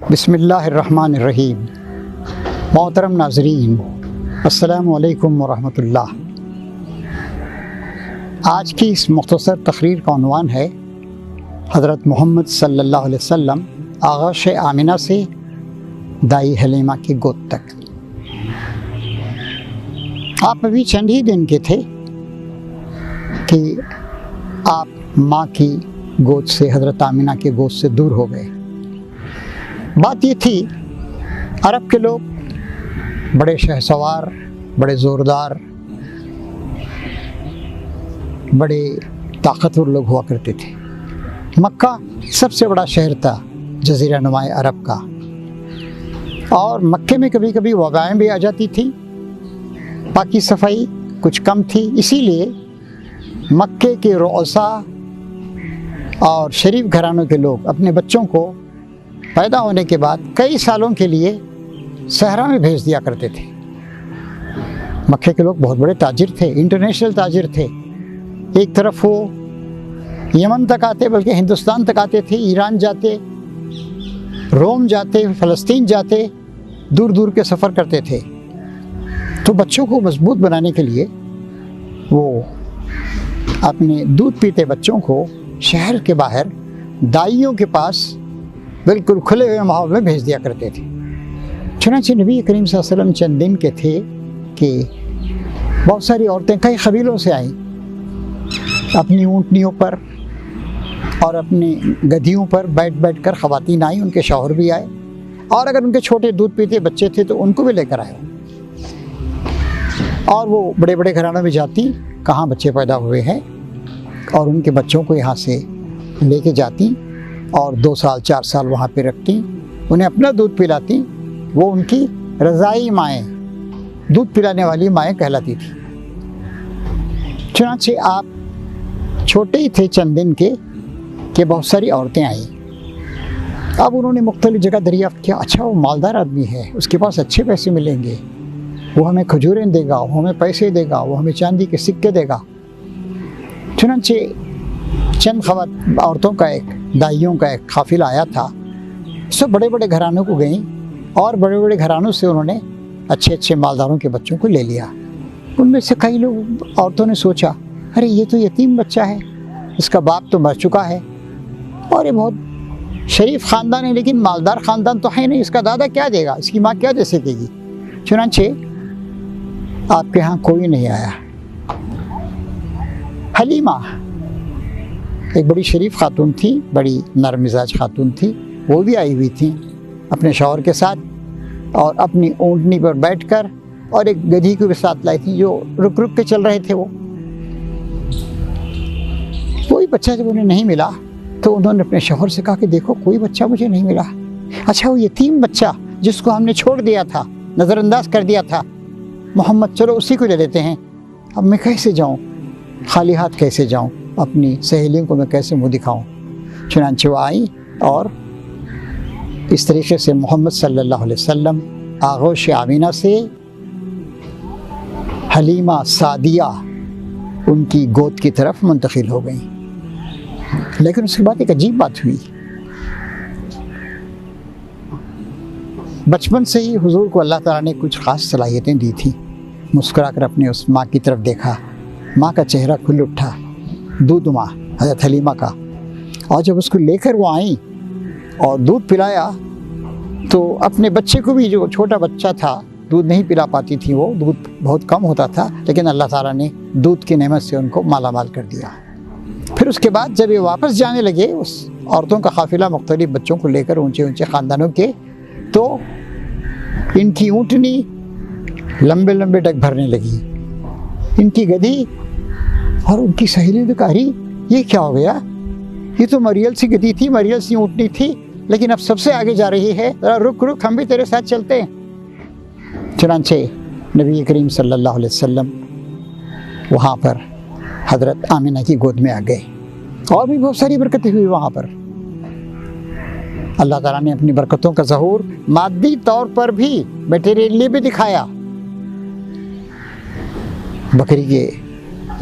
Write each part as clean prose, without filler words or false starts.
बिस्मिल्लाहिर्रहमानिर्रहीम। मोहतरम नाज़रीन, अस्सलामु अलैकुम वरहमतुल्लाह। आज की इस मुख्तसर तकरीर का उन्वान है हज़रत मोहम्मद सल्लल्लाहु अलैहि वसल्लम आग़ाश आमिना से दाई हलीमा की गोद तक। आप अभी चंद ही दिन के थे कि आप माँ की गोद से, हज़रत आमिना की गोद से दूर हो गए। बात ये थी, अरब के लोग बड़े शहसवार, बड़े ज़ोरदार, बड़े ताकतवर लोग हुआ करते थे। मक्का सबसे बड़ा शहर था जज़ीरा नुमाए अरब का, और मक्के में कभी कभी वबाएँ भी आ जाती थी, पाकी सफाई कुछ कम थी। इसीलिए मक्के के रोसा और शरीफ घरानों के लोग अपने बच्चों को पैदा होने के बाद कई सालों के लिए सहरा में भेज दिया करते थे। मक्के के लोग बहुत बड़े ताजिर थे, इंटरनेशनल ताजिर थे। एक तरफ वो यमन तक आते, बल्कि हिंदुस्तान तक आते थे, ईरान जाते, रोम जाते, फ़लस्तीन जाते, दूर दूर के सफ़र करते थे। तो बच्चों को मजबूत बनाने के लिए वो अपने दूध पीते बच्चों को शहर के बाहर दाइयों के पास बिल्कुल खुले हुए माहौल में भेज दिया करते थे। चुनांचे नबी करीम सल्लल्लाहु अलैहि वसल्लम चंद दिन के थे कि बहुत सारी औरतें कई कबीलों से आईं, अपनी ऊँटनियों पर और अपनी गधियों पर बैठ बैठ कर ख़वातीन आई, उनके शौहर भी आए, और अगर उनके छोटे दूध पीते बच्चे थे तो उनको भी लेकर आए। और वो बड़े बड़े घरानों में जाती, कहाँ बच्चे पैदा हुए हैं, और उनके बच्चों को यहाँ से लेके जाती और 2 साल 4 साल वहाँ पे रखती, उन्हें अपना दूध पिलाती। वो उनकी रज़ाई माएँ, दूध पिलाने वाली माएँ कहलाती थी। चुनांचे आप छोटे ही थे चंद दिन के कि बहुत सारी औरतें आई। अब उन्होंने मुख्तलिफ जगह दरियाफ्त किया, अच्छा वो मालदार आदमी है, उसके पास अच्छे पैसे मिलेंगे, वो हमें खजूरें देगा, वो हमें पैसे देगा, वो हमें चांदी के सिक्के देगा। चुनांचे चंद औरतों का, एक दाइयों का एक काफिला आया था। सब बड़े बड़े घरानों को गईं और बड़े बड़े घरानों से उन्होंने अच्छे अच्छे मालदारों के बच्चों को ले लिया। उनमें से कई लोग, औरतों ने सोचा, अरे ये तो यतीम बच्चा है, इसका बाप तो मर चुका है, और ये बहुत शरीफ ख़ानदान है, लेकिन मालदार ख़ानदान तो है नहीं, इसका दादा क्या देगा, इसकी माँ क्या दे सकेगी। चुनांचे आपके यहाँ कोई नहीं आया। हलीमा एक बड़ी शरीफ खातून थी, बड़ी नरम मिजाज खातून थी, वो भी आई हुई थी अपने शौहर के साथ, और अपनी ऊँटनी पर बैठकर, और एक गधी को भी साथ लाई थी जो रुक रुक के चल रहे थे। वो कोई बच्चा जब उन्हें नहीं मिला तो उन्होंने अपने शौहर से कहा कि देखो कोई बच्चा मुझे नहीं मिला। अच्छा वो यतीम बच्चा जिसको हमने छोड़ दिया था, नज़रअंदाज कर दिया था, मोहम्मद, चलो उसी को ले लेते हैं। अब मैं कैसे जाऊँ, खाली हाथ कैसे जाऊँ, अपनी सहेलियों को मैं कैसे मुँह दिखाऊँ। चुनांचे वो आई, और इस तरीके से मोहम्मद सल्लल्लाहु अलैहि वसल्लम आग़ोश आमिना से हलीमा सादिया उनकी गोद की तरफ मुंतकिल हो गई। लेकिन उसके बाद एक अजीब बात हुई। बचपन से ही हुजूर को अल्लाह ताला ने कुछ ख़ास सलाहियतें दी थी। मुस्कुरा कर अपने उस माँ की तरफ देखा, माँ का चेहरा खुल उठा, दूध माँ हज़रत हलीमा का। और जब उसको लेकर वो आई और दूध पिलाया, तो अपने बच्चे को भी, जो छोटा बच्चा था, दूध नहीं पिला पाती थी, वो दूध बहुत कम होता था, लेकिन अल्लाह ताला ने दूध की नेमत से उनको माला माल कर दिया। फिर उसके बाद जब ये वापस जाने लगे, उस औरतों का काफिला मुख्तलिफ बच्चों को लेकर ऊंचे ऊंचे ख़ानदानों के, तो इनकी ऊँटनी लंबे लंबे डग भरने लगी, इनकी गधी, और उनकी सहेली ने कहा, ये क्या हो गया, ये तो मरियल सी गधी थी, मरियल सी ऊँटनी थी, लेकिन अब सबसे आगे जा रही है, ज़रा रुक रुक, हम भी तेरे साथ चलते हैं। चुनांचे नबी करीम सल्लल्लाहु अलैहि वसल्लम वहाँ पर हज़रत आमिना की गोद में आ गए, और भी बहुत सारी बरकतें हुई वहाँ पर। अल्लाह ताला ने अपनी बरकतों का ज़हूर मादी तौर पर भी बेटे लिए भी दिखाया। बकरी के,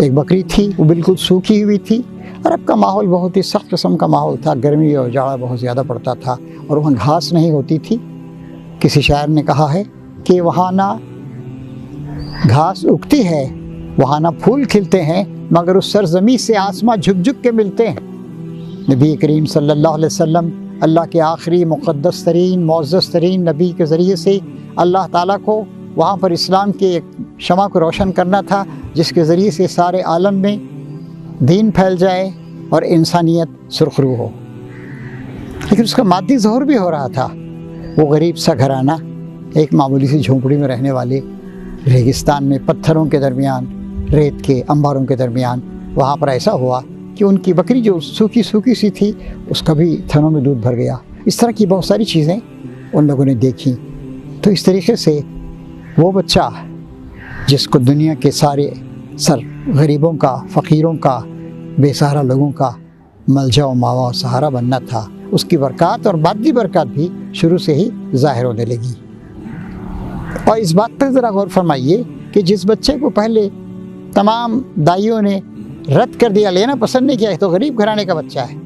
एक बकरी थी, वो बिल्कुल सूखी हुई थी, अरब का माहौल बहुत ही सख्त किस्म का माहौल था, गर्मी और जाड़ा बहुत ज़्यादा पड़ता था और वहाँ घास नहीं होती थी। किसी शायर ने कहा है कि वहाँ ना घास उगती है, वहाँ ना फूल खिलते हैं, मगर उस सरज़मीं से आसमां झुक झुक के मिलते हैं। नबी करीम सल्लल्लाहु अलैहि वसल्लम अल्लाह के आखिरी मुक़द्दस तरीन मुअज़्ज़ज़ तरीन नबी के ज़रिए से अल्लाह ताला को वहाँ पर इस्लाम के एक शमा को रोशन करना था, जिसके ज़रिए से सारे आलम में दीन फैल जाए और इंसानियत सुरखरू हो। लेकिन उसका मादी ज़ोहर भी हो रहा था। वो गरीब सा घराना एक मामूली सी झोंपड़ी में रहने वाले, रेगिस्तान में पत्थरों के दरमियान, रेत के अंबारों के दरमियान, वहाँ पर ऐसा हुआ कि उनकी बकरी जो सूखी सूखी सी थी उसका भी थनों में दूध भर गया। इस तरह की बहुत सारी चीज़ें उन लोगों ने देखी। तो इस तरीके से वो बच्चा जिसको दुनिया के सारे गरीबों का, फ़कीरों का, बेसहारा लोगों का मलजा व मावा और सहारा बनना था, उसकी बरक़ात और मादी बरक़ात भी शुरू से ही ज़ाहिर होने लगी। और इस बात पर ज़रा गौर फरमाइए कि जिस बच्चे को पहले तमाम दाइयों ने रद्द कर दिया, लेना पसंद नहीं किया, तो गरीब घराने का बच्चा है,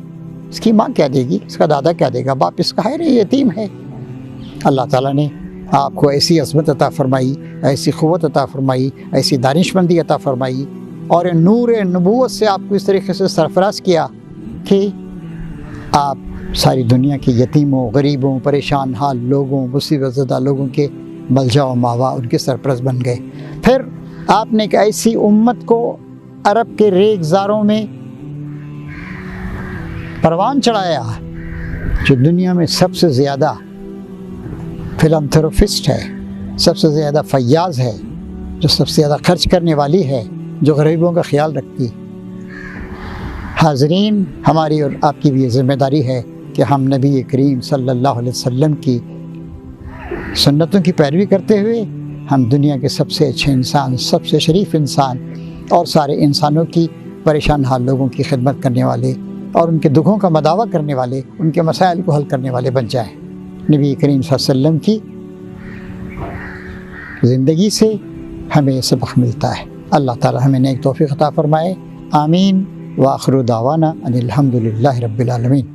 इसकी माँ क्या देगी, इसका दादा क्या देगा, बाप इसका है नहीं, यतीम है। अल्लाह ताला ने आपको ऐसी अज़मत अता फ़रमाई, ऐसी क़ुव्वत अता फ़रमाई, ऐसी दानिशमंदी अता फ़रमाई और नूर नबूवत से आपको इस तरीके से सरफ़राज़ किया कि आप सारी दुनिया के यतीमों, गरीबों, परेशान हाल लोगों, मुसीबत ज़दा लोगों के मलजा व मावा, उनके सरपरस्त बन गए। फिर आपने एक ऐसी उम्मत को अरब के रेगज़ारों में परवान चढ़ाया जो दुनिया में सबसे ज़्यादा फिलंथ्रोपिस्ट है, सबसे ज़्यादा फयाज़ है, जो सबसे ज़्यादा खर्च करने वाली है, जो गरीबों का ख्याल रखती। हाज़रीन, हमारी और आपकी भी ये ज़िम्मेदारी है कि हम नबी करीम सल्लल्लाहु अलैहि वसल्लम की सुन्नतों की पैरवी करते हुए हम दुनिया के सबसे अच्छे इंसान, सबसे शरीफ इंसान और सारे इंसानों की परेशान हाल लोगों की खिदमत करने वाले और उनके दुखों का मदावा करने वाले, उनके मसाइल को हल करने वाले बन जाएँ। नबी करीम सल्लल्लाहु अलैहि वसल्लम की ज़िंदगी से हमें सबक मिलता है। अल्लाह ताला हमें नेक तौफ़ीक़ अता फ़रमाए। आमीन। व आख़िरु दावाना अनिल हम्दुलिल्लाहि रब्बिल आलमीन।